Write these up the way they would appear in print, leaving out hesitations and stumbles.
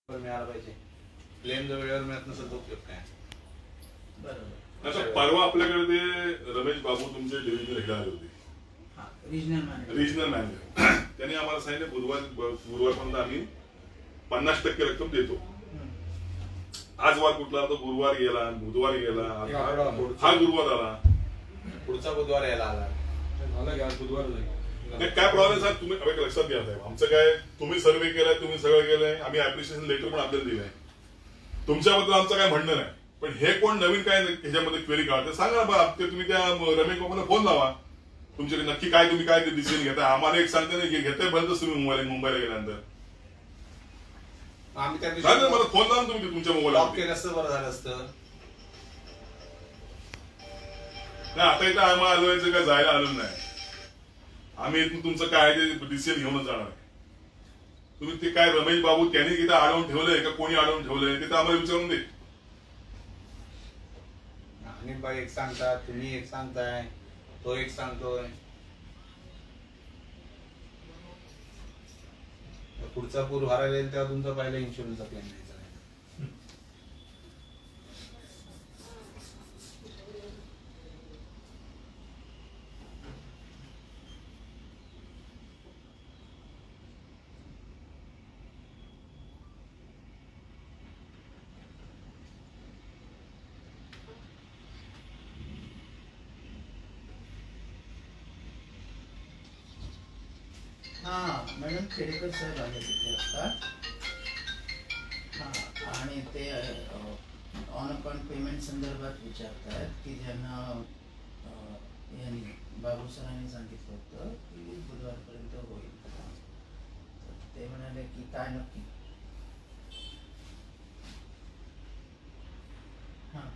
मिळाला पाहिजे. क्लेम जर वेळेवर मिळत नसेल तर उपयोग काय. बरोबर. आता परवा आपल्याकडे ते रमेश बाबू तुमचे डिव्हिजन हेड आले होते, रिजनल मॅनेजर. त्यांनी आम्हाला सांगितलं गुरुवारपर्यंत आम्ही 50% रक्कम देतो. आज वार कुठला, तो गुरुवार गेला, बुधवार गेला, हा गुरुवार आला, पुढचा बुधवार यायला आला. काय प्रॉब्लेम साहेब, तुम्ही लक्षात घ्या साहेब. आमचं काय, तुम्ही सर्वे केलाय, तुम्ही सगळं केलंय, आम्ही ऍप्लिकेशन लेटर पण आपल्याला दिलंय. तुमच्याबद्दल आमचं काय म्हणणं नाही, पण हे कोण नवीन काय ह्याच्यामध्ये क्वेरी काढते सांगा ना. ते तुम्ही त्या रमेश बाबांना फोन लावा, तुमच्याकडे नक्की काय, तुम्ही काय डिसिजन घेताय. आम्हाला एक सांगते नाही घेताय बरंच तुम्ही मुंबईला गेल्यानंतर. आम्ही त्या मला फोन लावून तुम्ही तुमच्या मोबाईल लॉक केलं असतं बरं झालं असतं. नाही, आता इथं आम्हाला आलोयचं काय जायला आलो नाही. आम्ही इथून तुमचं काय ते डिसिजन घेऊनच जाणार. तुम्ही ते काय रमेश बाबू त्यांनी तिथं अडवून ठेवलंय का कोणी अडवून ठेवलंय ते तर आम्हाला विचारून दे. आणि बाई एक सांगतात, तुम्ही एक सांगताय, तो एक सांगतोय. पुढचा पूर भरायला येईल तेव्हा तुमचा पहिला इन्शुरन्सचा क्लेम द्यायचा आहे. मॅडम खेडेकर साहेब आले तिथे आता. आणि ते ऑन अकाउंट पेमेंट संदर्भात विचारतात की ज्यांना यांनी बाबू सरांनी सांगितलं होतं की बुधवारपर्यंत होईल. ते म्हणाले की काय नक्की. हां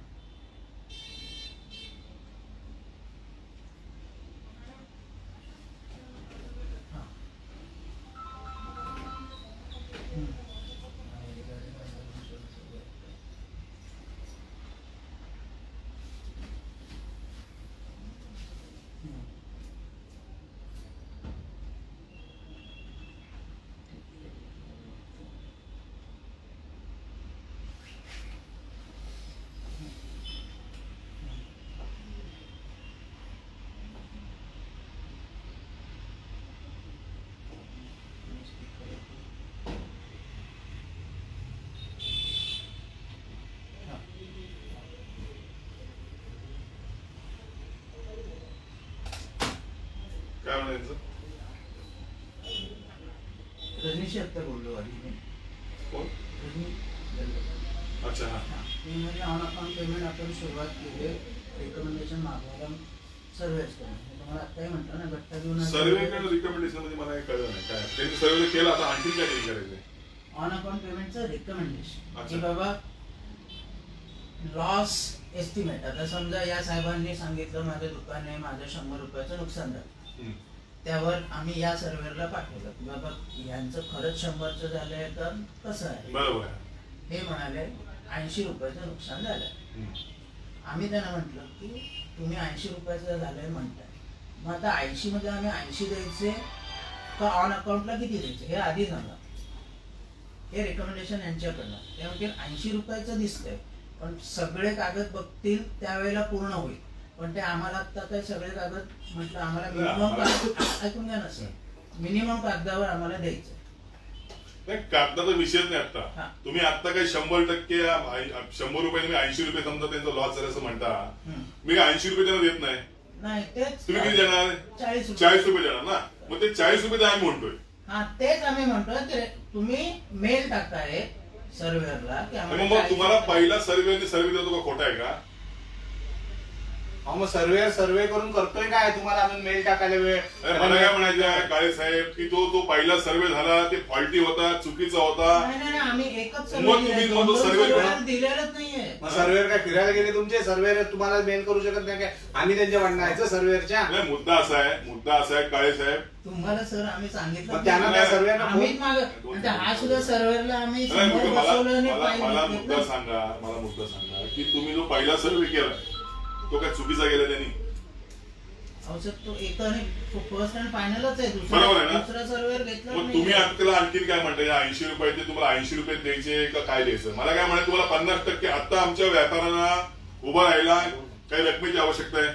काय म्हणायचं. रजनीशी आत्ता बोललो आधी मी. कोण? रजनी अच्छा. हा, मी म्हणजे ऑन अकाउंट पेमेंट आपण सुरुवात केली, रिकमेंडेशन मागवायला सर्वेच करून. तुम्हाला आत्ताही म्हटलं ना गट्टा घेऊन सर्वे कडे रिकमेंडेशन मध्ये मला काही कळलं नाही काय त्यांनी सर्वे केला. आता आणखी काय करायचंय ऑन अकाउंट पेमेंटचं रिकमेंडेशन अच्छा. की बाबा लॉस एस्टिमेट. आता समजा या साहेबांनी सांगितलं माझं दुकान आहे, माझं 100 रुपयाचं नुकसान झालं, त्यावर आम्ही या सर्व्हेला पाठवलं की बाबा यांचं खरंच 100चं झालंय तर कसं आहे. बरोबर. हे म्हणाले 80 रुपयाचं नुकसान झालंय. आम्ही त्यांना म्हटलं की तुम्ही 80 रुपयाचं झालंय म्हणताय, मग आता 80 मध्ये आम्ही 80 द्यायचे का ऑन अकाउंटला किती द्यायचे हे आधी सांगा. हे रेकमेंडेशन यांच्याकडनं. ते म्हणतील 80 रुपयाचं दिसतंय पण सगळे कागद बघतील त्यावेळेला पूर्ण होईल. पण ते आम्हाला आता काय सगळे कागद म्हटलं आम्हाला मिनिमम ऐकून घ्या ना सर, मिनिमम कागदावर आम्हाला द्यायचं नाही. कागदाचा विषयच नाही आता. तुम्ही आता काही 100% 100 रुपये तुम्ही 80 रुपये समजा त्यांचा लॉस झाला असं म्हणता. मी काय 80 रुपये त्यांना देत नाही. नाही तेच तुम्ही किती देणार? 40 रुपये देणार ना. मग ते 40 रुपये आम्ही म्हणतोय. हा तेच आम्ही म्हणतोय. ते तुम्ही मेल टाकताय सर्व्हेअरला की मग तुम्हाला पहिला सर्वे देतो का खोटा आहे का? मग सर्वे करून करतोय काय, तुम्हाला अजून मेल टाकायला वेळ. मला काय म्हणायचं काळे साहेब की तो पहिला सर्वे झाला ते फॉल्टी होता, चुकीचा होता. नाही आम्ही एकच मग तुम्ही सर्वे दिलेलंच नाहीये. मग सर्वेअर काय फिरायला गेले तुमचे? सर्वेअर तुम्हाला मेल करू शकत नाही काय? आम्ही त्यांच्या म्हणण्याचं सर्वेअरच्या. नाही, मुद्दा असा आहे काळे साहेब, तुम्हाला सर आम्ही सांगितलं त्यांना त्या सर्वेअरला आम्हीच हा सुद्धा सर्व्हेअरला आम्ही मला मुद्दा सांगा की तुम्ही जो पहिला सर्वे केला तो काय चुकीचा गेला त्यांनी? अहो सर तो एक आणि फर्स्ट अँड फायनलच आहे. बरोबर आहे ना? दुसरा सर्वेवर घेतला मग तुम्ही आता त्याला आणखीन काय म्हणताय, 80 रुपयाचे तुम्हाला 80 रुपये द्यायचे का काय द्यायचं? मला काय म्हणायचं, तुम्हाला 50% आता आमच्या व्यापाऱ्यांना उभं राहायला काही रकमेची आवश्यकता आहे.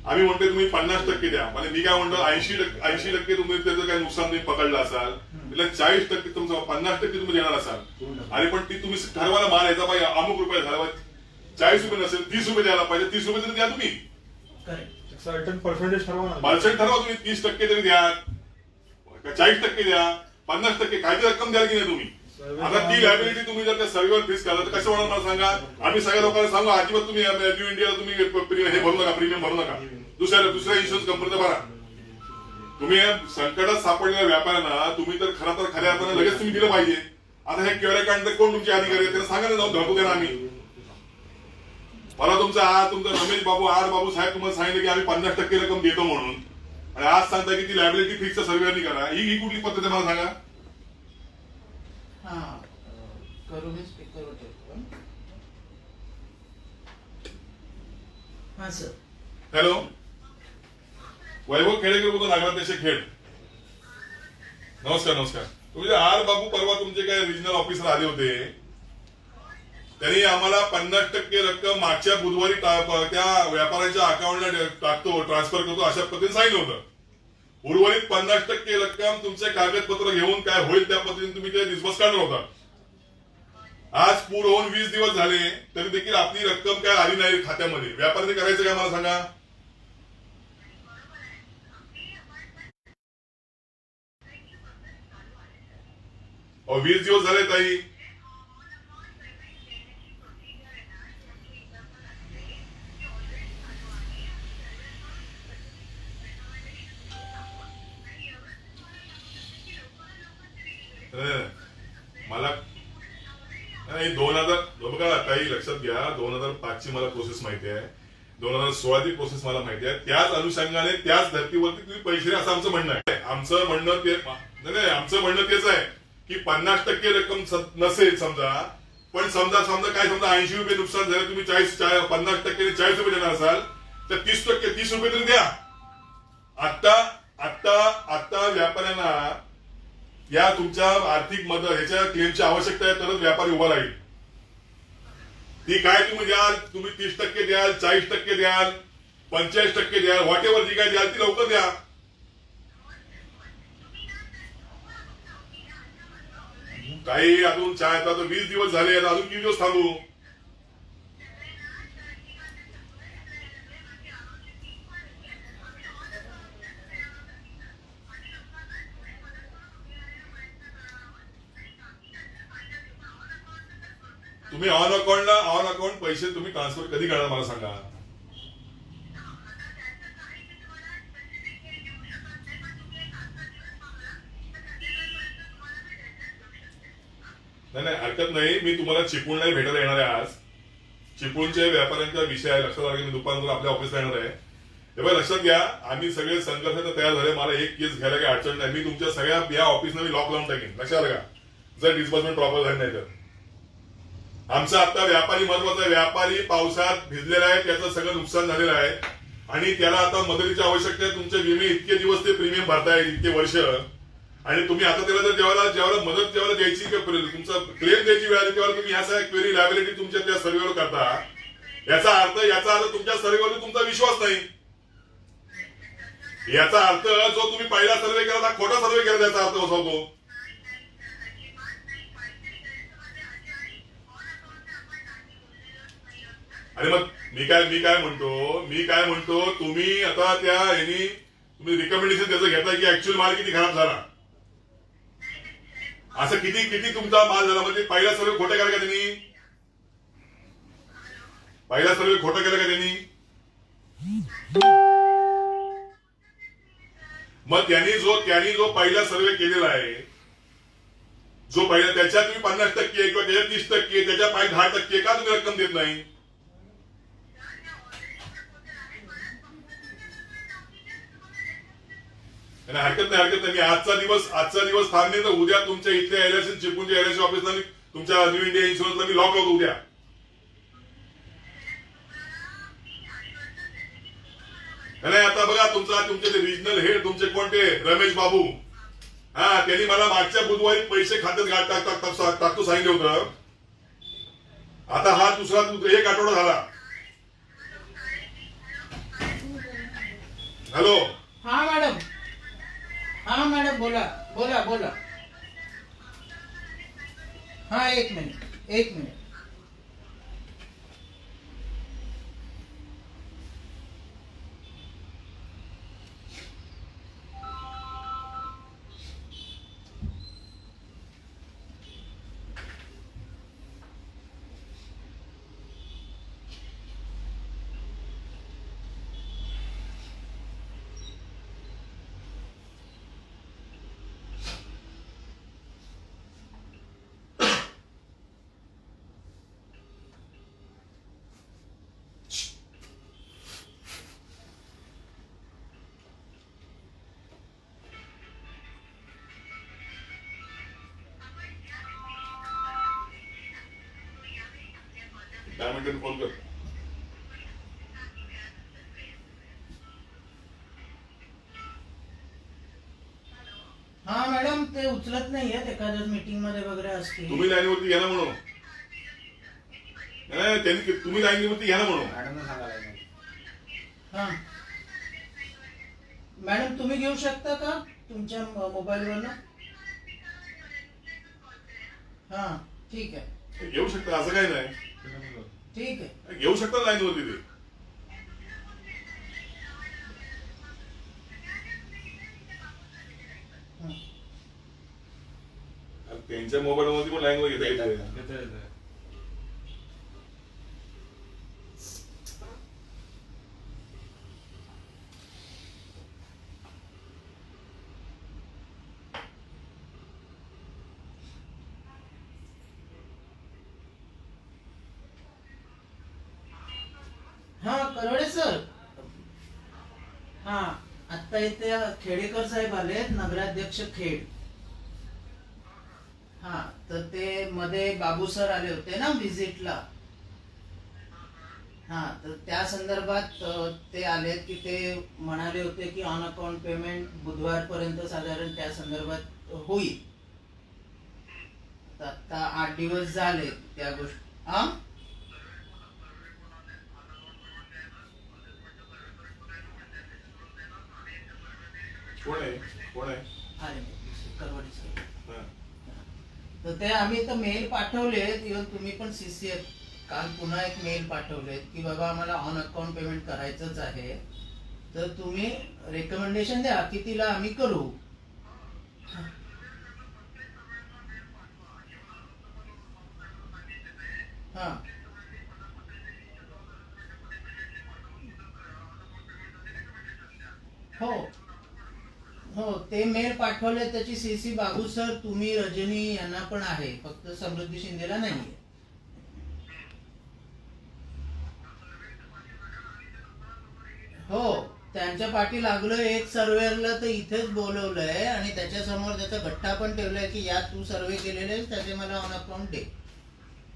आम्ही म्हणतोय तुम्ही 50% द्या. म्हणजे मी काय म्हणतो 80% तुम्ही त्याचं काही नुकसान तुम्ही पकडलं असाल, त्याला 40% तुमचं 50% तुम्ही देणार असाल. आणि पण ती तुम्ही ठरवायला माल यायचा पाहिजे अमुक रुपये झाला, 40 रुपये नसेल 30 रुपये द्यायला पाहिजे. 30 रुपये तरी द्या तुम्ही. सर्टन पर्सेंटेज ठरवा ना. पर्सेंट ठरवा तुम्ही. 30% तरी द्या, 40% द्या, 50% कायची रक्कम द्याल की नाही तुम्ही. आता ती लायबिलिटी तुम्ही जर त्या सर्वेवर फेस करा तर कसं होणार मला सांगा. आम्ही सगळ्या लोकांना सांगू अजिबात तुम्ही न्यू इंडियाला तुम्ही हे भरू नका, प्रीमियम भरू नका. दुसऱ्या इन्शुरन्स कंपनीचा भरा. तुम्ही संकटात सापडलेल्या व्यापाऱ्यांना तुम्ही तर खऱ्या अर्थानं लगेच तुम्ही दिलं पाहिजे. आता हे क्युअर अकाउंट कोण तुमचे अधिकारी आहेत त्यांना सांगा ना, जाऊन धरतो त्यांना आम्ही. मला तुमचा रमेश बाबू साहेब तुम्हाला सांगितलं की आम्ही 50% रक्कम देतो म्हणून, आणि आज सांगता की ती लायबिलिटी फिक्स सर्वे करा. ही कुठली पद्धत आहे मला सांगा. हा करू मी स्पीकरवर ठेवतो. हा सर. हॅलो, वैभव खेडेकर बोलतो, नागराध्यक्ष खेड. नमस्कार. तुम्ही आर बाबू परवा तुमचे काय रिजनल ऑफिसर आले होते, त्यांनी आम्हाला 50% रक्कम मागच्या बुधवारी त्या व्यापाऱ्यांच्या अकाउंटला टाकतो, ट्रान्सफर करतो अशा पद्धतीने सांगितलं होतं. उर्वरित 50% रक्कम तुमचे कागदपत्र घेऊन काय होईल त्या पद्धतीने तुम्ही ते डिस्बर्स करणार होता. आज पूर होऊन 20 दिवस झाले तरी देखील आपली रक्कम काय आली नाही खात्यामध्ये. व्यापाऱ्यांनी करायचं काय मला सांगा. अहो 20 दिवस झाले ताई. मला नाही 2000 बघा ताई लक्षात घ्या, 2005 ची मला प्रोसेस माहिती आहे, 2016 ची प्रोसेस मला माहिती आहे. त्याच अनुषंगाने त्याच धर्तीवरती तुम्ही पैसे असं आमचं म्हणणं आहे. आमचं म्हणणं तेच आहे की 50% रक्कम नसेल समजा, पण समजा काय 80 रुपये नुकसान झालं, तुम्ही 50% 40 रुपये देणार असाल तर 30 रुपये तरी द्या. आता व्यापाऱ्यांना या तुमच्या आर्थिक मदत ह्याच्या क्लेमची आवश्यकता आहे तरच व्यापारी उभा राहील. ती काय तुम्ही द्याल, तुम्ही 30% द्याल, 40% द्याल, 45% द्याल, व्हॉट एव्हर जी काय द्याल ती लवकर द्या. काही अजून आता 20 दिवस झाले, अजून किती दिवस थांबू. तुम्ही ऑन अकाउंट पैसे तुम्ही ट्रान्सफर कधी करणार मला सांगा. नाही हरकत नाही. मी तुम्हाला चिपळूण नाही भेटायला येणार आहे आज. चिपळूणच्या व्यापाऱ्यांचा विषय आहे, लक्षात आला की मी दुपारनंतर आपल्या ऑफिसला येणार आहे. तेव्हा लक्षात घ्या, आम्ही सगळे संघर्षात तयार झाले. मला एक केस घ्यायला काही अडचण नाही. मी तुमच्या सगळ्या या ऑफिसला मी लॉक लावून टाकेन, लक्षात आलं का, जर डिस्बर्समेंट प्रॉपर झाली नाही तर. आमचा आता व्यापारी महत्वाचा आहे. व्यापारी पावसात भिजलेला आहे, त्याचं सगळं नुकसान झालेलं आहे आणि त्याला आता मदतीची आवश्यकता आहे. तुमचे विमे इतके दिवस ते प्रीमियम भरताय, इतके वर्ष, आणि तुम्ही आता त्याला जर जेव्हा मदत द्यायची तुमचा क्लेम द्यायची वेळ आली तेव्हा तुम्ही ह्या सगळ्या क्वेरी लायबिलिटी तुमच्या त्या सर्वेवर करता. याचा अर्थ तुमच्या सर्वेवर तुमचा विश्वास नाही. याचा अर्थ जो तुम्ही पहिला सर्वे केला खोटा सर्वे केला त्याचा अर्थ असा होतो. आणि मग मी काय म्हणतो तुम्ही आता तुम्ही रिकमेंडेशन त्याचं घेताय की ऍक्च्युअल माल किती खराब झाला, असं किती तुमचा माल झाला. म्हणजे पहिला सर्वे खोटं केलं का त्यांनी, मग त्यांनी जो पहिला सर्वे केलेला आहे, जो पहिला त्याच्यात तुम्ही 50% किंवा त्याच्यात 30%, त्याच्या 10% का तुम्ही रक्कम देत नाही. हरकत नाही. मी आजचा दिवस थांबणे तर उद्या तुमच्या इथल्या एलआयसी चिपळूणच्या एलआयसी ऑफिसला मी तुमच्या न्यू इंडिया इन्शुरन्सला मी लॉक लावतो उद्या. नाही आता बघा तुमचे ते रिजनल हेड तुमचे कोणते रमेश बाबू, हा त्यांनी मला मागच्या बुधवारी पैसे खात्यात टाकतो सांगितलं होतं. आता हा दुसरा 1 आठवडा झाला. हॅलो. हा मॅडम, हा मॅडम, बोला बोला बोला. हा, 1 मिनिट 1 मिनिट. दहा मिनिटांनी फोन कर. हा मॅडम, ते उचलत नाहीयेत, एखाद्या मीटिंग मध्ये वगैरे असतील. तुम्ही लाईनवरती घ्या ना म्हणून. नाही, त्यांनी तुम्ही लाईनवरती घ्या ना म्हणून. मॅडमला सांगायला हा मॅडम, तुम्ही घेऊ शकता का तुमच्या मोबाईलवरनं? हा, ठीक आहे घेऊ शकता, असं काही नाही. ठीक आहे. घेऊ शकता लाईनवरती ते. हं. त्यांच्या मोबाईल मध्ये पण लाईनवर घेता येते. येतं. हा, करवडे सर. हा, आता इथे खेडेकर साहेब आले, नगराध्यक्ष खेड. हा, तर ते मध्ये बाबू सर आले होते ना व्हिजिटला. हा, तर त्या संदर्भात ते आले की ते म्हणाले होते की ऑन अकाउंट पेमेंट बुधवारपर्यंत साधारण त्या संदर्भात होईल. तर आता 8 दिवस झाले त्या गोष्टी. हा, कोण आहे आले करवडे सर. हा. तर ते आम्ही तर मेल पाठवलेत, इव्हन तुम्ही पण सीसी आहेत. काल पुन्हा एक मेल पाठवलेत की बाबा आम्हाला ऑन अकाउंट पेमेंट करायचंच आहे, तर तुम्ही रेकमेंडेशन द्या कितीला आम्ही करू. हा, हो हो, ते मेल पाठवले, त्याची सीसी बाबू सर, तुम्ही, रजनी यांना पण आहे, फक्त समृद्धी शिंदेला नाहीये. हो, त्यांच्या पाठी लागलं. एक सर्वेअरला तर इथेच बोलवलंय आणि त्याच्या समोर त्याचा गठ्ठा पण ठेवलाय की या तू सर्वे केलेले त्याचे मला ऑन अकाउंट दे.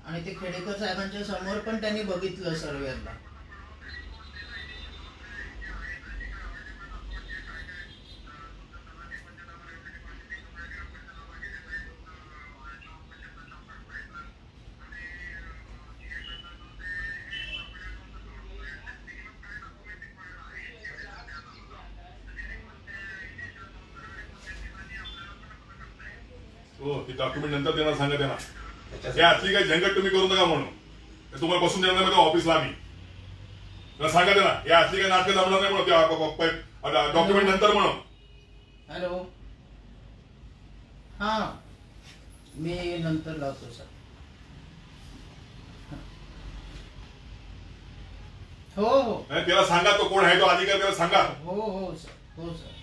आणि ते खेडेकर साहेबांच्या समोर पण त्यांनी बघितलं सर्वेअरला. हो, ते डॉक्युमेंट नंतर देणार, सांगा त्यांना. हे असली काही झंझट तुम्ही करू नका म्हणून. तुम्हाला बसून देणार नाही ऑफिसला आम्ही. सांगा त्यांना, या असली काही नाटकं जमणार नाही म्हणून, डॉक्युमेंट नंतर म्हणून. हॅलो. हा, मी नंतर लावतो सर. हो हो त्याला सांगा, तो कोण आहे तो अधिकारी, त्याला सांगा. हो हो सर, हो सर.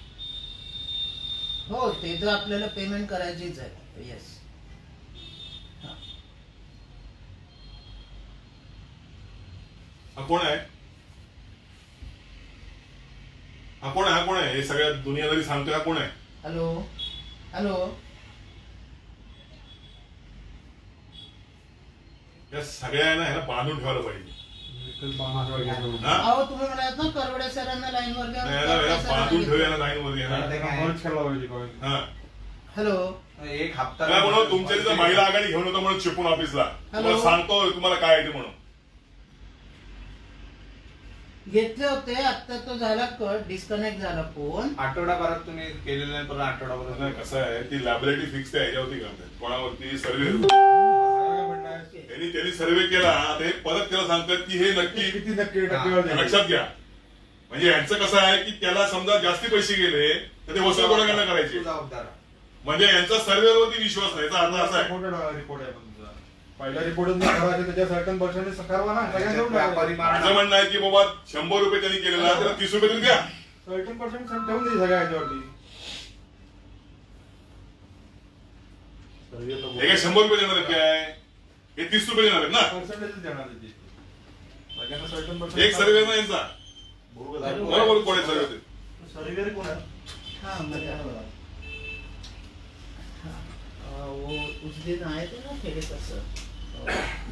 हो, ते तर आपल्याला पेमेंट करायचीच आहे. येस. हा कोण आहे? हा कोण आहे? हे सगळ्या दुनियादारी सांगतोय, हा कोण आहे? Hello hello. या सगळ्यांना ह्याला बांधून ठेवायला पाहिजे. हा? अहो तुम्ही म्हणालात ना करवडे सरांना लाईनवर घ्या. याला बांधून ठेवूया ना लाईन वर याला. हा. हॅलो एक हप्ता काय म्हणून तुमच्या तिथं महिला आघाडी घेऊन होतं म्हणून चिपून ऑफिसला तुम्हाला सांगतो तुम्हाला काय आहे ते म्हणून. घेतले होते, आता तो झाला कट, डिस्कनेक्ट झाला फोन. आठवडाभरात तुम्ही केलेलं नाही, पण आठवडाभरात नाही, कसं आहे ती लॅबोरेटरी फिक्स आहे याच्यावरती करतात कोणावरती सर्व्हे. त्यांनी सर्व्हे केला ते परत त्याला सांगतात की हे नक्की किती टक्के लक्षात घ्या. म्हणजे यांचं कसं आहे की त्याला समजा जास्ती पैसे गेले तर ते वसूल कोणाकडनं करायचे. जबाबदार म्हणजे यांचा सर्व्हेवरती विश्वास नाही. याचा अर्थ असा आहे रिपोर्ट आहे तुमचा पहिला रिपोर्ट त्याच्या सर्टन पर्सेंटेज सकारवा ना व्यापारी माझं म्हणणं आहे की बाबा 100 रुपये त्यांनी केलेला त्याला 30 रुपये तरी द्या. सर्टन पर्सेंट ठेवून दे सगळ्या ह्याच्यावरती. हे काय 100 रुपये देणार आहेत काय, हे 30 रुपये देणार आहेत ना. पर्सेंटेज देणार त्याची. सगळ्यांना सर्टन पर्सेंट एक सर्व्हे ना यांचा बरोबर कोण आहे सर्व्हे. सर्वेर कोण आहे? हाँ मतलब हाँ, वो उस दिन आए थे ना खेड़े का सर,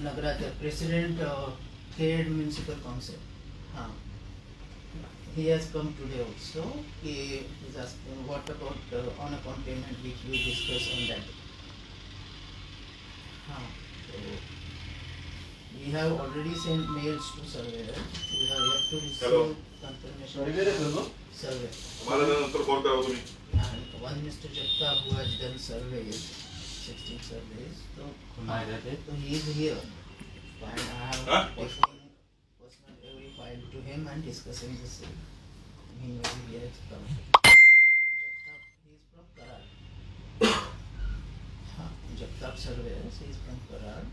नगराध्यक्ष प्रेसिडेंट खेड़ म्यूनिसिपल काउंसिल. हाँ, he has come today also. He is asking what about on account payment which we discussed on that. हाँ, so we have already sent mails to surveyor. We have yet to Hello. receive confirmation. सर्वेर आहे तो? Survey. मला नंतर phone करा तुम्ही. And one Mr. Jagtap who has done surveys, 16 surveys, so he is here. And I have Huh? personal every file to him and discussing the same. Meanwhile, he has come. Jagtap, he is from Karar. Jagtap surveyors, he is from Karar.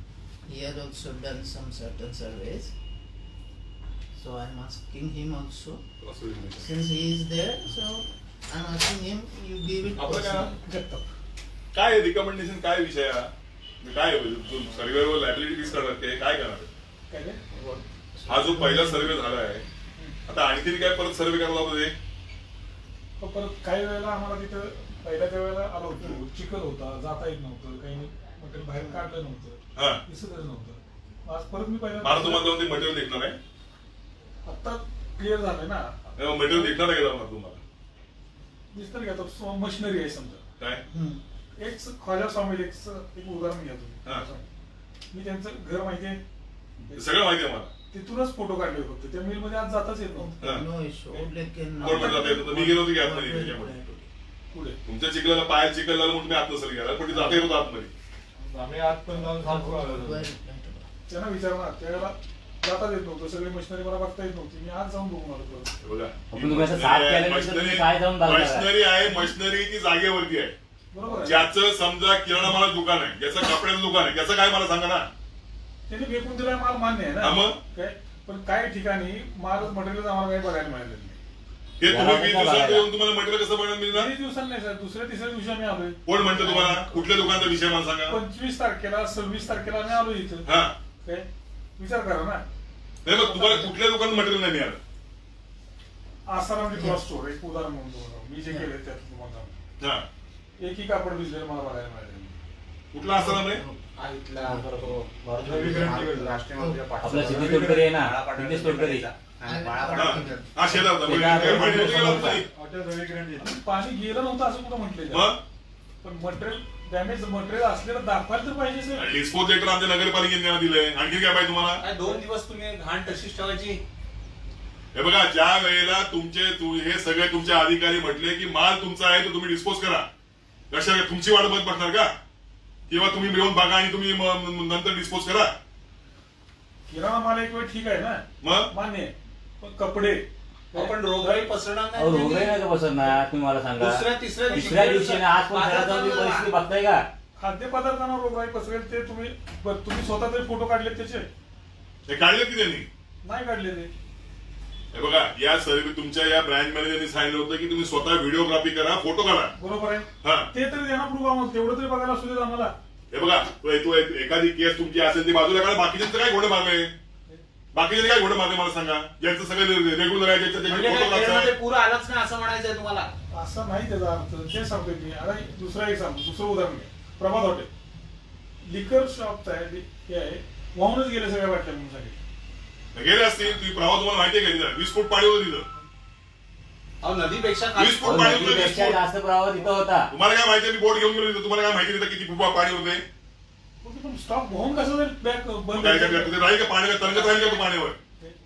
He has also done some certain surveys. So I am asking him also. Since he is there, so I am asking him, you give it आपलं काय personally. नाव? काय recommendation काय विषय हा? काय सर्व्हेवर liability fix करणार ते काय करणार. हा जो पहिला सर्व्हे झाला आहे आता आणखी काय परत सर्व्हे करायला पाहिजे. परत काही वेळेला आम्हाला तिथं पहिल्या त्या वेळेला आलो होतो, चिखल होता, जाता येत नव्हतं, काही मटेरियल बाहेर काढलं नव्हतं, हा दिसतच नव्हतं. आज परत मी मला पहिल्या तुम्हाला जाऊन ते मटेरियल देखणार आहे. आता क्लिअर झालंय ना, मटेरियल देखणार आहे का जाऊन तुम्हाला दिसतं का आता मशिनरी आहे समजा. काय एक ख्वाजा स्वामी एक उदाहरण घ्या हा. तुम्ही. मी त्यांचं घर माहिती आहे, सगळं माहिती आहे मला. तिथूनच फोटो काढले फक्त. त्या मिल मध्ये आज जाताच येत नव्हतं. हा. No issue, लेकिन कोण म्हणतं जाता येत होतं? मी गेलो होतो की आतमध्ये त्याच्यामध्ये. पुढे तुमच्या चिखलाला पायात चिखल झालं म्हणून मी आत नसेल गेला पण ते जाता येत होतं आतमध्ये. आम्ही आत पण जाऊन सांगतो आलो. त्यांना विचारणार त्यावेळेला जाताच येत नव्हतं, सगळी मशिनरी मला बघता येत नव्हती. मी आज जाऊन बघून आलो परत. हे बघा आपण तुम्ही असं साफ केल्यानंतर तुम्ही काय जाऊन बघणार? मशिनरी आहे. मशिनरी ती जागेवरती आहे. बरोबर आहे. ज्याचं समजा किराणा मालाचं दुकान आहे, ज्याचं कपड्याचं दुकान आहे, त्याचं काय मला सांगा ना. त्यांनी फेकून दिलाय माल मान्य आहे हा ना, मग काय पण काही ठिकाणी माल मटेरियल आम्हाला काही बघायला मिळालेलं नाही. हे तुम्ही 20 दिवसात येऊन तुम्हाला मटेरियल कसं बनवून मिळणार. काही दिवसांनी नाही सर, दुसऱ्या तिसऱ्या दिवशी आम्ही आलोय. कोण म्हणतं तुम्हाला कुठल्या दुकानाचा विषय मला सांगा. 25 तारखेला 26 तारखेला आम्ही आलो इथं. हा काय विचार करा ना. नाही मग तुम्हाला कुठल्या दुकानात मटेरियल नाही मिळालं. आसारामध्ये क्रॉस स्टोर एक उदाहरण म्हणून तुम्हाला मी जे केले त्यात तुम्हाला सांगतो. हा एकही कापड भिजलेलं मला बघायला मिळालं नाही. कुठला असताना नाही. राष्ट्रीय मंत्री आपला सिद्धी तोडकरी आहे ना, सिद्धेश तोडकरी. हा शेतात होता. म्हणजे पाणी नव्हतं गेलं होतं नाही. हॉटेल सगळीकडे आणि पाणी गेलं नव्हतं असं कुठं म्हटलं मग पण मटेरियल डॅमेज मटेरियल असलेलं दाखवायला तर पाहिजे सर. डिस्पोज लेटर आमच्या नगरपालिकेने दिलंय. आणखी काय पाहिजे तुम्हाला. काय 2 दिवस तुम्ही घाण तशीच ठेवायची. हे बघा ज्या वेळेला हे सगळे तुमचे अधिकारी म्हटले की माल तुमचा आहे तो तुम्ही डिस्पोज करा, कशा तुमची वाट बघत बसणार का. किंवा तुम्ही मिळून बघा आणि तुम्ही नंतर डिस्पोज करा. किराणा माल एक वेळ ठीक आहे ना, मग मान्य आहे. पण कपडे आपण रोगराई पसरणार अहो रोगही नाही. नाही का बसणार तुम्ही मला सांगा. दुसऱ्या तिसऱ्या तिसऱ्या दिवशी ना आज पण घरात जाऊन तुम्ही परिस्थिती बघताय का. खाद्यपदार्थांना रोगराई पसरेल ते तुम्ही स्वतः तरी फोटो काढले त्याचे हे काढले की त्यांनी. नाही काढले ते. हे बघा या सर्व तुमच्या या ब्रँच मॅनेजरनी सांगितलं होतं की तुम्ही स्वतः व्हिडिओग्राफी करा, फोटो काढा. बरोबर आहे. हा ते तरी देणार प्रूफ आम्हाला तेवढं तरी बघायला असू देत आम्हाला. हे बघा तो एखादी केस तुमची असेल ती बाजूला काढा. बाकीच्यांचं काय घोडे मारले, बाकीचे काय घोडे मारले मला सांगा. ज्यांचं सगळं रेग्युलर आहे त्याचे म्हणजे फोटो काय काढा. खेळमध्ये पुरं आलंच नाही असं म्हणायचंय तुम्हाला. असं नाही त्याचा अर्थ. ते सांगतोय मी. आता दुसरं एक सांगतो, दुसरं उदाहरण घ्या. प्रभात हॉटेल लिकर शॉप आहे, हे आहे, वाहूनच गेले सगळ्या बाटल्या म्हणून सांगितलं. गेले असतील तुम्ही प्रवाह तुम्हाला माहिती आहे का तिथं 20 फूट पाणी होतं तिथं अहो नदीपेक्षा 20 फूट पाणी होतं 20 नदीपेक्षा फूट. जास्त प्रवाह तिथं होता. तुम्हाला काय माहिती आहे, मी बोट घेऊन गेलो तिथं, तुम्हाला काय माहिती तिथं किती फूट पाणी होते? स्टॉक होऊन कसं जाईल बॅक बंद काय काय तिथे राहील का पाणी, का तरंगत राहील का तो पाण्यावर?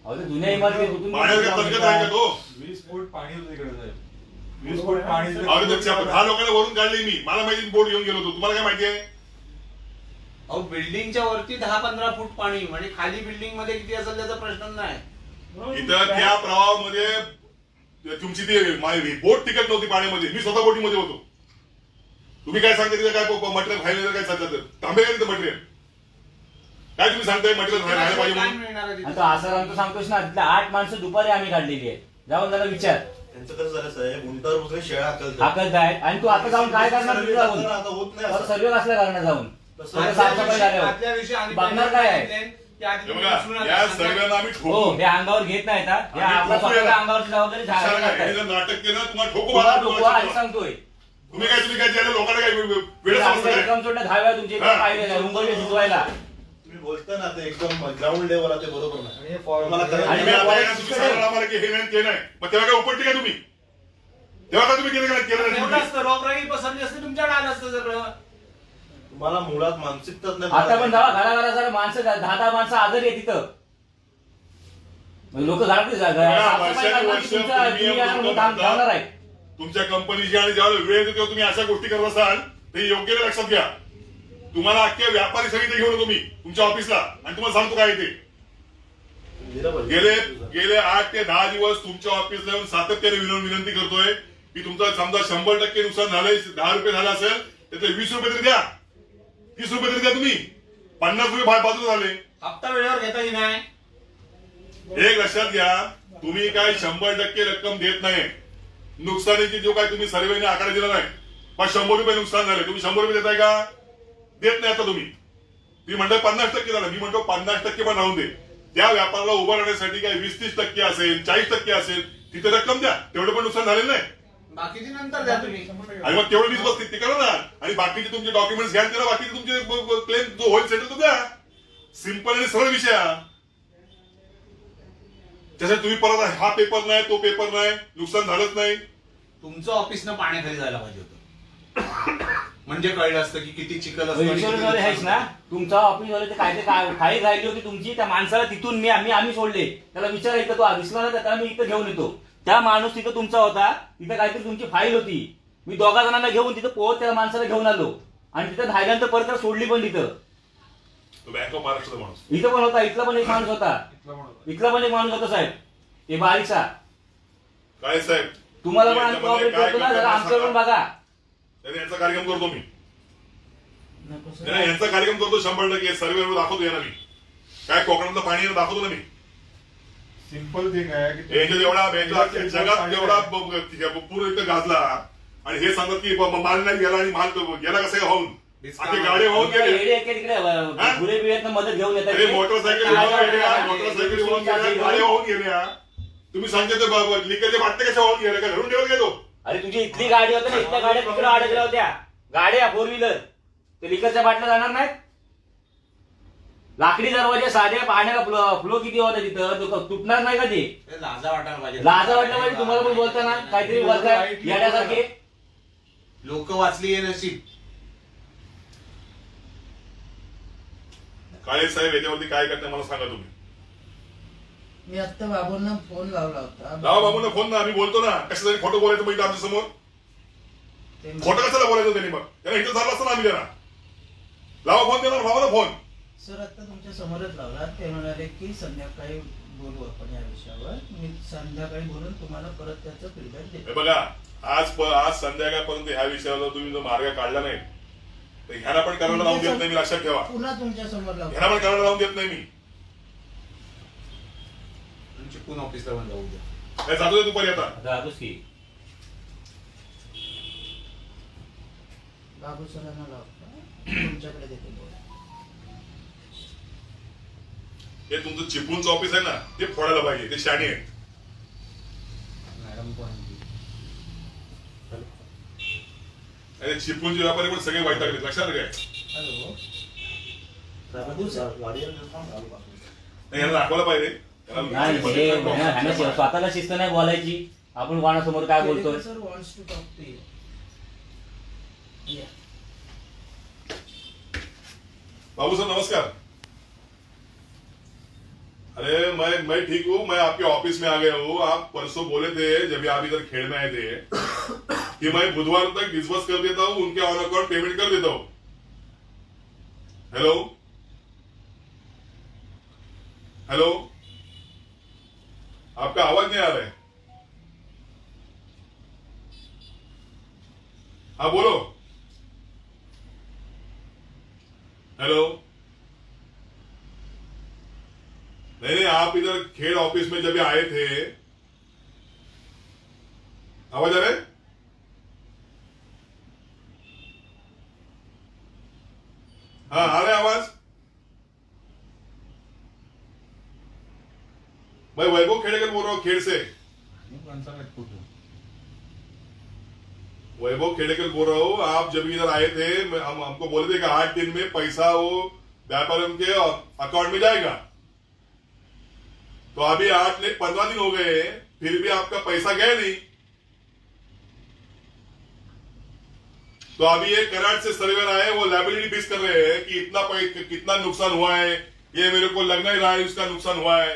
अहो ते जुन्या इमारती कुठून पाण्यावर काय तरंगत राहील का तो? 20 फूट पाणी होतं तिकडे साहेब. 20 फूट पाणी अरे ते 10 लोकांना वरून काढले मी, मला माहिती बोट घेऊन गेलो होतो, तुम्हाला काय माहिती आहे? अहो बिल्डिंगच्या वरती 10-15 फूट पाणी म्हणजे खाली बिल्डिंग मध्ये किती असेल त्याचा प्रश्न नाही. इथं त्या प्रवाहामध्ये तुमची ती बोट टिकत नव्हती पाण्यामध्ये, मी स्वतः बोटीमध्ये होतो. तुम्ही काय सांगता तिथं काय मटेरियल राहिलेलं काय सांगतात? थांबे का तिथं मटेरियल? काय तुम्ही सांगताय मटेरियल राहायला पाहिजे काय म्हणून? मिळणार आहे आणि तिथे? तो असं सांगतो सांगतोस ना, तिथल्या 8 माणसं दुपारी आम्ही काढलेली आहे. जाऊन त्याला विचार त्यांचं कसं झालं साहेब, उंटावर बसून शेळ्या हाकलतात. हाकत आहेत. आणि तू आता जाऊन काय करणार तिथे जाऊन? आता होत नाही असं. सर्वे कसल्या करणार जाऊन? तसं सगळं साफसफाई झाल्यावर आदल्या दिवशी आणि बघणार काय आहे? की आधी हे तुम्ही बघा, उचलून या आणा. सर्वांना आम्ही हो ठोकू. हे अंगावर घेत नाहीत हा. हे आम्ही आपल्या ठोकू स्वतःच्या याला. अंगावरची जबाबदारी विचार झाली काय, हे नाही. जर नाटक केलं तुम्हाला ठोकू तुला मला, डोकं तुम्हाला आधी शिकवा. सांगतोय. तुम्ही काय ज्याला लोकांना काय वेळ आमच्या समजताय? रक्कम सोडल्या 10 वेळा तुमच्या इकडे हा. पाहिलेलं आहे रुंगवली शिजवायला. तुम्ही बोलता ना ते एकदम ग्राउंड लेवल आहे, ते बरोबर नाही. आणि हे फॉर्म- तुम्हाला करायचं आणि तुम्ही हे आता फॉरेस्ट काय तुम्ही कडे- सांगाल आम्हाला की हे नाही ते नाही, मग तेव्हा काय उपटते का तुम्ही? तेव्हा काय तुम्ही केलं का नाही? केलं नाही एवढं तुम्ही? असतं रोगराई पसरली असते तुमच्याकडे आलं असतं सगळं. तुम्हाला मुळात मानसिकताच नाही. आता पण जावा घराघरा माणसं 10-10 माणसं आजारी आहे तिथं. लोक घरातली वर्षानुवर्ष premium धावणार आहे. तुमच्या कंपनीची आणि ज्यावेळेला वेळ येतो तेव्हा तुम्ही अशा गोष्टी करत असाल ते योग्य नाही, लक्षात घ्या. तुम्हाला अख्ख्या व्यापारी सगळी घेऊन तुम्ही तुमच्या ऑफिसला आणि तुम्हाला सांगतो काय ते दिलं पाहिजे. गेले 8 ते 10 दिवस तुमच्या ऑफिसला येऊन सातत्याने विनंती करतोय की तुमचं समजा 100% नुकसान झालंय, 10 रुपये झालं असेल त्याचे 20 रुपये तरी द्या, 30 रुपये तरी द्या, तुम्ही 50 रुपये बाजूला झाले. हप्ता वेळेवर घेता येईल नाही. एक लक्षात घ्या, तुम्ही काय 100% रक्कम देत नाही. नुकसानीची जो काय तुम्ही सर्वेने आकडा दिला नाही, पण 100 रुपये नुकसान झाले, तुम्ही 100 रुपये देताय का? देत नाही. आता तुम्ही म्हणताय 50% झालं, मी म्हणतो 50% पण राहून दे. त्या व्यापाराला उभं राहण्यासाठी काय 20-30% असेल, 40% असेल, तिथे रक्कम द्या. तेवढं पण नुकसान झालेलं नाही. बाकीची नंतर द्या तुम्ही. आणि मग तेवढं 20 ते करा ना. आणि बाकीचे तुमचे डॉक्युमेंट्स घ्या, त्याला बाकीचे तुमचे क्लेम जो होईल सेटल तो द्या. सिंपल आणि सरळ विषय हा. त्याच्यात तुम्ही परत हा पेपर नाही, तो पेपर नाही, नुकसान झालंच नाही. तुमचं ऑफिसनं पाण्याखाली जायला पाहिजे होतं. म्हणजे कळलं असतं की किती चिखल असतो आणि किती इन्शुरन्स वाले आहेच ना, तुमचा ऑफिस वाले काय ते खाली राहिली होती तुमची, त्या माणसाला तिथून आम्ही सोडले. त्याला विचारायचं तो दिसला ना, त्याला मी इथं घेऊन येतो. त्या माणूस तिथं तुमचा होता, तिथं काहीतरी तुमची फाईल होती. मी 2 जणांना घेऊन तिथं पोहोच त्या माणसाला घेऊन आलो आणि तिथं धायल्यानंतर परत सोडली पण तिथं. तो बँक ऑफ महाराष्ट्राचा माणूस. इथं पण होता, इथला पण एक माणूस होता, इथला पण एक माणूस होता साहेब, ते बारीकसा. काय साहेब, तुम्हाला पण याच्यामध्ये काय करतो ना, जरा करतो आमचं पण बघा. त्याने यांचा कार्यक्रम करतो मी. नको सर. नाही, यांचा कार्यक्रम करतो 100%. सर्वे दाखवतो यांना मी. काय कोकणातलं पाणी आहे ना, दाखवतो ना मी. सिंपल थिंग आहे की याच्यात जगात एवढा पूर इथं गाजला आणि हे सांगतात की माल नाही गेला आणि माल गेला कसं काय वाहून. आधी गाडी वाहून गेले. येडे आहेत का तिकडे गुरे बिळ्यातनं मदत घेऊन येतात. अरे मोटरसायकल वाहून गेल्या, गाड्या वाहून गेल्या. तुम्ही सांगते लिकेजच्या बाटल्या कशा वाहून गेल्या, का घरून ठेवत गेलो? अरे तुझी इथली गाडी होती ना, इथल्या गाड्या तिकडे अडकल्या होत्या. गाड्या 4 व्हीलर ते लिकरच्या बाटल्या जाणार नाहीत. लाकडी दरवाजे साध्या पाण्याला फ्लो किती होता तिथं, तो तुटणार नाही का ते? ते लाजा वाटायला पाहिजे. लाजा वाटलं पाहिजे तुम्हाला पण बोलताना, काहीतरी बोलताय येण्यासारखे. लोक वाचली हे नशीब. काळे साहेब याच्यावरती काय करते मला सांगा तुम्ही. मी आत्ता बाबूंना फोन लावला होता. लावा बाबूंना फोन ना, आम्ही बोलतो ना. कशासाठी खोटं बोलायचं मग इथं आमच्या समोर? ते- खोटं कशाला बोलायचं त्यांनी? मग त्याला इथं झालं असतं ना आम्ही त्याला. लावा फोन, देणार भावाला फोन. सर आता तुमच्या समोरच लावला. ते म्हणाले की संध्याकाळी बोलू आपण या विषयावर. मी संध्याकाळी बोलून तुम्हाला परत त्याचं फीडबॅक हे देतो. बघा, आज संध्याकाळपर्यंत ह्या विषयावर तुम्ही जो मार्ग काढला नाही तर ह्याला पण करायला लावून देत नाही मी, लक्षात ठेवा. पुन्हा तुमच्या समोर ह्याला लावतो. पण करायला लावून देत नाही मी. चिपकून ऑफिसला पण जाऊ द्या. हे जातो दुपारी आता. जातोच की. बाबू सरांना लावतो. तुमच्याकडे देतो बोल. हे तुमचं चिपळूणचं ऑफिस आहे ना, ते फोडायला पाहिजे. ते शाणे आहेत. मॅडम पण आणि चिपळूणचे व्यापारी पण सगळे वाईट टाकले, लक्षात काय? हॅलो. साहेब, गाडीवर दिवस थांब, आलो बाजूला. यांना दाखवायला पाहिजे. नाही हे ह्यानं स्वतःला शिस्त नाही बोलायची. आपण कोणासमोर काय बोलतोय. Sir wants to talk to you. Babu sir नमस्कार. अरे मैं ठीक हूँ. मैं आपके ऑफिस में आ गया हूँ. आप परसों बोले थे जब आप इधर खेड़ में आए थे कि मैं बुधवार तक डिस्बर्स कर देता हूँ, उनके ऑन अकाउंट पेमेंट कर देता हूँ. हेलो हेलो, आपका आवाज नहीं आ रहा है. हाँ बोलो. हेलो. नहीं, आप इधर खेड़ ऑफिस में जब आए थे, आवाज आ रहा है. हाँ आ रहा है आवाज. मैं वैभव खेड़ेकर बोल रहा हूँ खेड़ से. वैभव खेड़ेकर बोल रहा हूँ. आप जब इधर आए थे हमको बोले थे कि 8 दिन में पैसा वो व्यापारियों के अकाउंट में जाएगा. तो अभी 8 नहीं 15 दिन हो गए, फिर भी आपका पैसा गया नहीं. तो अभी ये कराड़ से सर्वेयर आए, वो लायबिलिटी बेस कर रहे हैं कि कितना नुकसान हुआ है, ये मेरे को लगना ही रहा है उसका नुकसान हुआ है.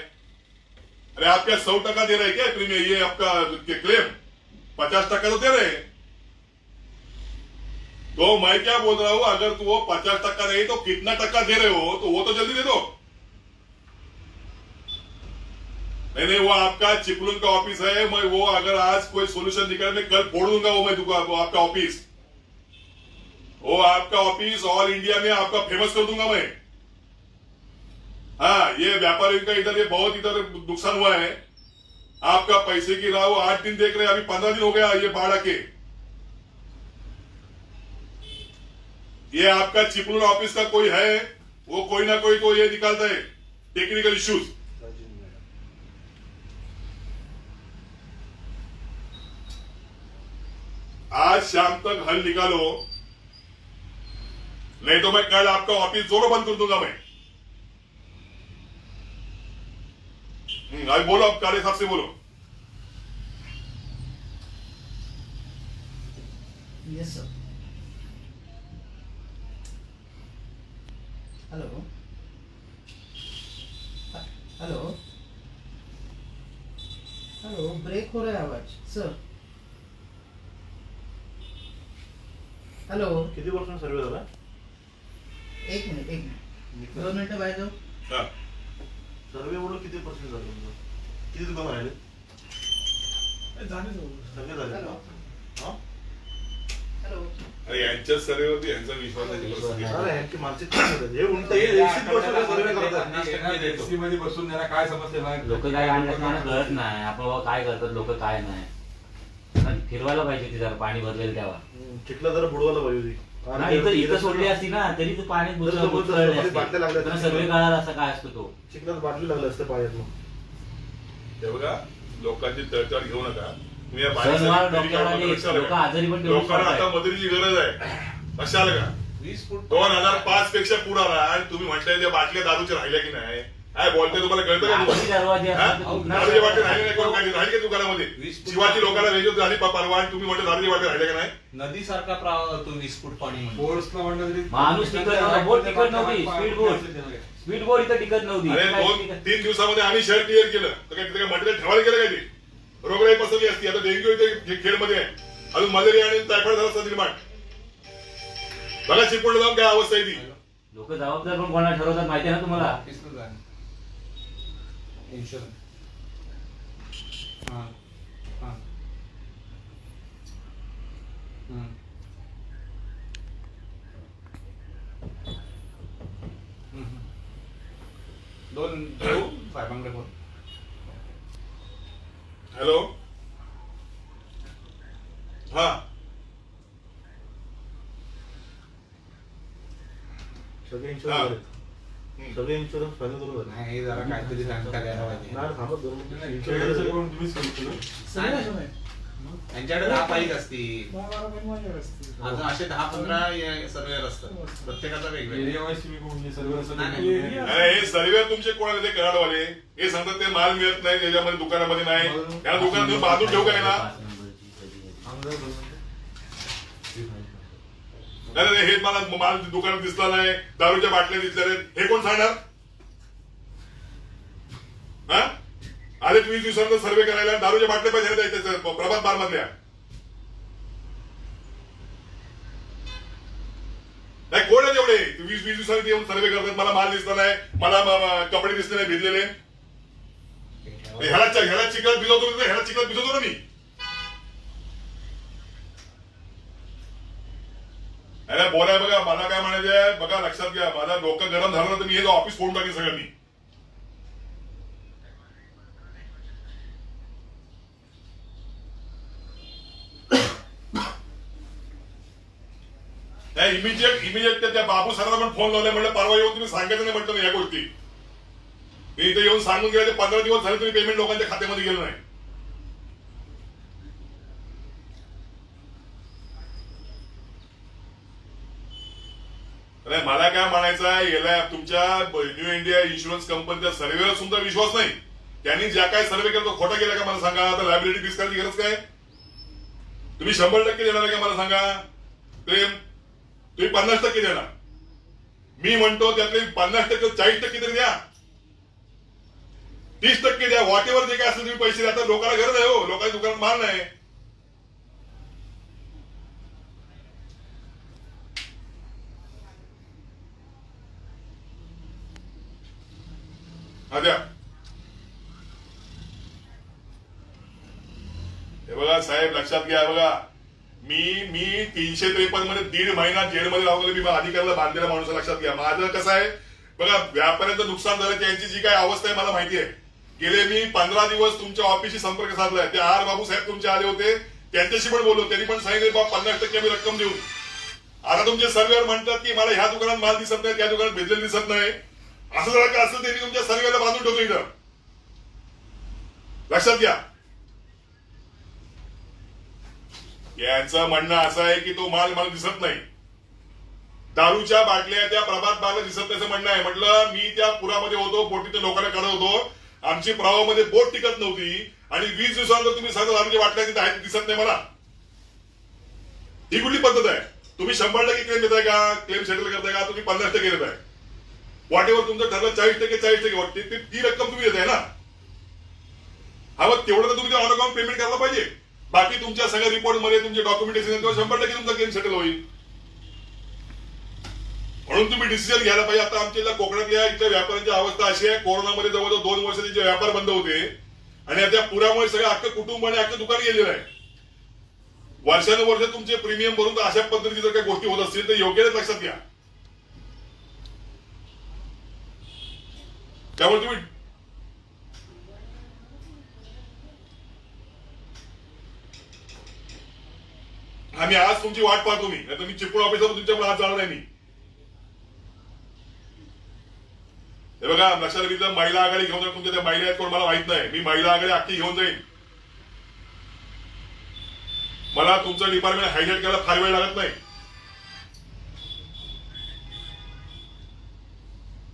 अरे आप क्या 100% दे रहे हैं क्या प्रीमियम? ये आपका क्लेम 50% तो दे रहे हैं. तो मैं क्या बोल रहा हूं, अगर तो वो 50% नहीं तो कितना टक्का दे रहे हो, तो वो तो जल्दी दे दो. नहीं वो आपका चिपलून का ऑफिस है. मैं वो अगर आज कोई सोल्यूशन निकले मैं कल फोड़ दूंगा वो मैं दुकान वो आपका ऑफिस. वो आपका ऑफिस ऑल इंडिया में आपका फेमस कर दूंगा मैं. हाँ ये व्यापारियों का इधर ये बहुत इधर नुकसान हुआ है. आपका पैसे की राह 8 दिन देख रहे हैं, अभी 15 दिन हो गया ये बाढ़ आके. ये आपका चिपलून ऑफिस का कोई है, वो कोई ना कोई तो ये निकालता है टेक्निकल इश्यूज. आज शाम तक हल निकालो, नहीं तो मैं कल आपका ऑफिस जोरों बंद कर दूंगा मैं. आज बोलो, आप काले साहब से बोलो. Yes sir. Hello hello hello, break हो रहा है आवाज सर. हेलो. किती वर्षांनी सर्वे झाला? एक मिनिट 2 मिनिटं बाहेर जाऊ. हाँ. सर्वे म्हणून किती पर्सेंट झालं तुमचं? किती दुकान राहिले? झाले जाऊ. सगळे झाले. हॅलो. हा? हॅलो. अरे यांच्या सर्वेवरती यांचा विश्वास आहे. अरे ह्यांची मानसिक काय झाली? हे उलट हे 21 वर्ष सर्वे करतात. एसी मध्ये बसून त्यांना काय समजते माहिती? लोक काय आणलं कळत नाही. आपण बाबा काय करतात लोक काय नाही. फिरवायला पाहिजे ती जरा पाणी भरलेलं तेव्हा. चिखला जरा बुडवायला पाहिजे होती. नाही, इथं सोडली असती ना तरी तू पाणी बाटल्या लागल्या असत्या. सर्वे काळाला असा काय असतो तो. चिखलात बाटली लागलं असतं पायात मग. हे बघा, लोकांची तळतळ घेऊ नका. तुम्ही या सणवार पाण्यासाठी डोक्याला आले, लक्षात लोक घ्या. आजारी पण तेवढीच लोकांना आता पडतायत. मदतीची गरज आहे. कशाला का 20 फूट 2005 पेक्षा पुढे आला आणि तुम्ही म्हणताय त्या बाटल्या दारूच्या राहिल्या की नाही? काय बोलताय तुम्हाला कळतं का? आपली दरवाजे असतात ते उघडणार दारूची बाटली नाही. राहिली नाही कोण काही राहिली का दुकानामध्ये? शिवाजी लोकांना रेजो झाली परवा आणि तुम्ही म्हणता दारूची बाटली राहिल्या का नाही? नदीसारखा प्रवाह होतो 20 फूट पाणी म्हणजे. फोर्सला म्हणलं तरी माणूस टिकत नव्हता. बोट टिकत नव्हती. स्पीड बोट इथं टिकत नव्हती. अरे काय 2-3 दिवसामध्ये आम्ही शहर क्लिअर केलं. तर काय तिथे काय मटेरियल ठेवायला गेलं काय? ते रोगराई पसरली असती. आता डेंग्यू इथे खेडमध्ये आहे. अजून मलेरिया आणि टायफॉइड झाला असता निर्माण. बघा चिपळूण जाऊन काय अवस्था आहे ती. लोक जबाबदार पण कोणाला ठरवतात माहिती आहे ना तुम्हाला? ऑफिसला जा. इन्शुरन्स. हां हां. दोन देऊ साहेबांकडे बोल. हॅलो. हा सगळे हा. इन्शुरन्स झाले. सगळे इन्शुरन्स फायनल करून झाले. नाही जरा काहीतरी सांगता द्यायला पाहिजे. नाही थांबत दोन मिनिटं. इन्शुरन्स करून तुम्हीच करू. सगळं त्यांच्याकडे 10 फाईल असतील, 10-12 फाईल माझ्याकडे असतील. अजून असे 10-15 सर्वेअर असतात, प्रत्येकाचा वेगवेगळा. एरिया वाईज तुम्ही कोणते सर्व नाही, एरिया- अरे हे सर्वे तुमचे कोणाला ते कराडवाले हे सांगतात ते माल मिळत नाही त्याच्यामध्ये दुकानामध्ये नाही त्या दुकानात तुम्ही बांधून ठेवू काय ना नाही हे मला माल दुकानात दिसला नाही दारूच्या बाटल्या दिसल्या नाहीत हे कोण सांगणार हा आले 20 दिवसांचा सर्वे करायला दारूच्या बाटल्या पाहिजे प्रभात बार मधल्या नाही कोण आहे तेवढे 20 दिवसांनी येऊन सर्वे करतात मला माल दिसला नाही मला कपडे दिसले नाही भिजलेले ह्याला चिखलात भिजवतो ह्याला चिखलात भिजवतो ना मी अरे बोलाय बघा मला काय म्हणायचंय बघा लक्षात घ्या माझा डोकं गरम झालं तर मी हे ऑफिस फोडून टाकेन सगळ्यांनी इमिजिएट त्या बाबू सरांना पण फोन लावलाय म्हटलं परवा येऊन तुम्ही सांगायचं नाही म्हटलं या गोष्टी मी इथे येऊन सांगून गेले 15 दिवस झाले तुम्ही पेमेंट लोकांच्या खात्यामध्ये गेलं नाही अरे मला काय म्हणायचं आहे याला तुमच्या न्यू इंडिया इन्शुरन्स कंपनीच्या सर्वेवर सुद्धा विश्वास नाही त्यांनी ज्या काय सर्वे केला तो खोटा केला का मला सांगा आता लायबिलिटी फिक्स करायची गरज काय तुम्ही 100% देणार का मला सांगा प्रेम तुम्ही 50% देणार मी म्हणतो त्यातले 50% 40% तरी द्या 30% द्या व्हॉट एव्हर जे काय असेल तुम्ही पैसे द्या आता लोकांना गरज आहे हो लोकांच्या दुकानात माल नाही द्या हे बघा साहेब लक्षात घ्या बघा मी 353 मध्ये 1.5 महिना जेलमध्ये राहून मी अधिकाऱ्याला बांधलेला माणूस लक्षात घ्या माझं कसं आहे बघा व्यापाऱ्यांचं नुकसान झालं त्यांची जी काय अवस्था आहे मला माहिती आहे गेले मी 15 दिवस तुमच्या ऑफिसशी संपर्क साधलाय ते आर बाबू साहेब तुमचे आले होते त्यांच्याशी पण बोललो त्यांनी पण सांगितले बाबा 50% मी रक्कम देऊन आता तुमचे सर्वेअर म्हणतात की मला ह्या दुकानात माल दिसत नाही त्या दुकानात भेटलेलं दिसत नाही असं जर का असेल त्यांनी तुमच्या सर्वेला बांधून ठेवतो इथं लक्षात घ्या यांचं म्हणणं असं आहे की तो माल मला दिसत नाही दारूच्या बाटल्या त्या प्रभात बारला दिसत नाही असं म्हणणं आहे म्हटलं मी त्या पुरामध्ये होतो बोटीच्या लोकांना काढत होतो आमची प्रवाहामध्ये बोट टिकत नव्हती आणि 20 दिवसानंतर तुम्ही सांगा दारूच्या बाटल्या तिथे आहेत दिसत नाही मला ही कुठली पद्धत आहे तुम्ही 100% क्लेम देताय का क्लेम सेटल करताय का तुम्ही 50% देताय व्हॉट एव्हर तुमचं ठरलं 40% ती रक्कम तुम्ही देताय ना हा मग तेवढं तर तुम्ही ऑन अकाउंट पेमेंट करायला पाहिजे बाकी तुमच्या सगळ्या रिपोर्ट मध्ये तुमचे डॉक्युमेंटेशन 100% तुमचा क्लेम सेटल होईल म्हणून तुम्ही डिसिजन घ्यायला पाहिजे आता आमच्या कोकणातल्या इथल्या व्यापाऱ्यांची अवस्था अशी आहे कोरोनामध्ये जवळजवळ 2 वर्ष त्यांचे व्यापार बंद होते आणि त्या पुरामुळे सगळं अख्खं कुटुंब आणि अख्खं दुकान गेलेलं आहे वर्षानुवर्ष तुमचे प्रीमियम भरून तर अशा पद्धतीची जर काही गोष्टी होत असतील तर योग्य लक्षात घ्या त्यामुळे तुम्ही आम्ही आज तुमची वाट पाहतो मी नाही तुम्ही चिपळूण ऑफिसवर तुमच्याकडे आज जाणार नाही मी हे बघा लक्षात घेतलं महिला आघाडी घेऊन जाईल तुमच्या त्या महिला आहेत कोण मला माहित नाही मी महिला आघाडी अख्खी घेऊन जाईन मला तुमचं डिपार्टमेंट हायलाइट करायला फार वेळ लागत नाही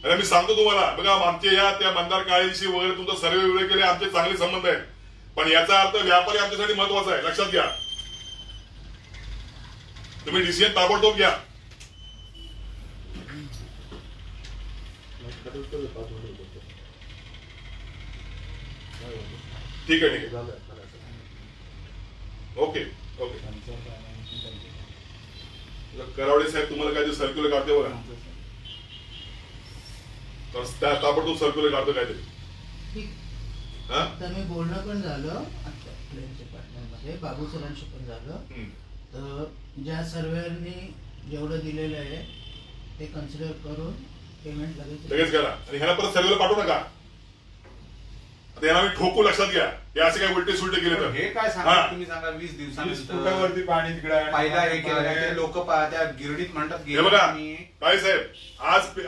अरे मी सांगतो तुम्हाला बघा आमचे या त्या मंदार काळेशी वगैरे तुमचा सर्वे वगैरे केले आमचे चांगले संबंध आहेत पण याचा अर्थ व्यापारी आमच्यासाठी महत्वाचा आहे लक्षात घ्या तुम्ही डिसिजन ताबडतोब घ्या ठीक आहे ओके ओके करावडे साहेब तुम्हाला काय सर्क्युलर काढते बघा ताबडतोब सर्क्युलर काढतो काहीतरी हा तर मी बोलणं पण झालं क्लेम डिपार्टमेंटमध्ये बाबू सरांशी पण झालं तर ज्या सर्वेअरनी जेवढं दिलेलं आहे ते कन्सिडर करून पेमेंट लगेच करा आणि ह्याला परत सर्वेला पाठवू नका आता यांना मी ठोकू लक्षात घ्या हे असे काही उलटे सुलटे केले तर हे काय सांगा तुम्ही सांगा 20 दिवसानंतर फुटावरती पाणी तिकडे फायदा हे केलं लोक त्या गिरणीत म्हणतात हे बघा काय साहेब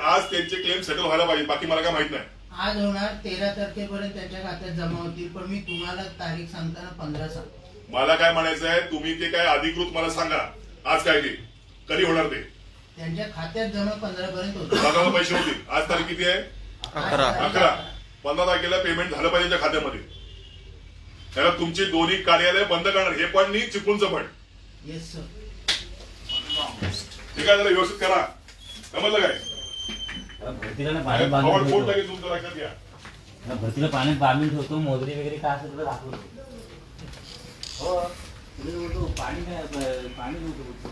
आज त्यांचे क्लेम सेटल व्हायला पाहिजे बाकी मला काय माहित नाही आज होणार 13 तारखेपर्यंत त्यांच्या खात्यात जमा होतील पण मी तुम्हाला तारीख सांगताना 15 सांगतो मला काय म्हणायचं आहे, तुम्ही ते काय अधिकृत मला सांगा, आज काय ते कधी होणार ते त्यांच्या खात्यात जमा 15 पर्यंत होतं. दादाला पैसे होतील. आज तारीख किती आहे? 11. 15 तारखेला पेमेंट झालं पाहिजे त्यांच्या खात्यामध्ये. त्याला तुमची दोन्ही कार्यालय बंद करणार, हे पण नाही चिपळूणचं पण. Yes sir. हे काय जरा व्यवस्थित करा, समजलं काय? भरतीला ना पाण्यात बांधून फोन ठेवतो. टाकेल तुमचं, लक्षात घ्या. भरतीला पाण्यात बांधून ठेवतो, मोजरी वगैरे काय असेल तर दाखवतो. हो तुम्ही बोलतो पाणी काय पाणी नव्हतं बोलतो.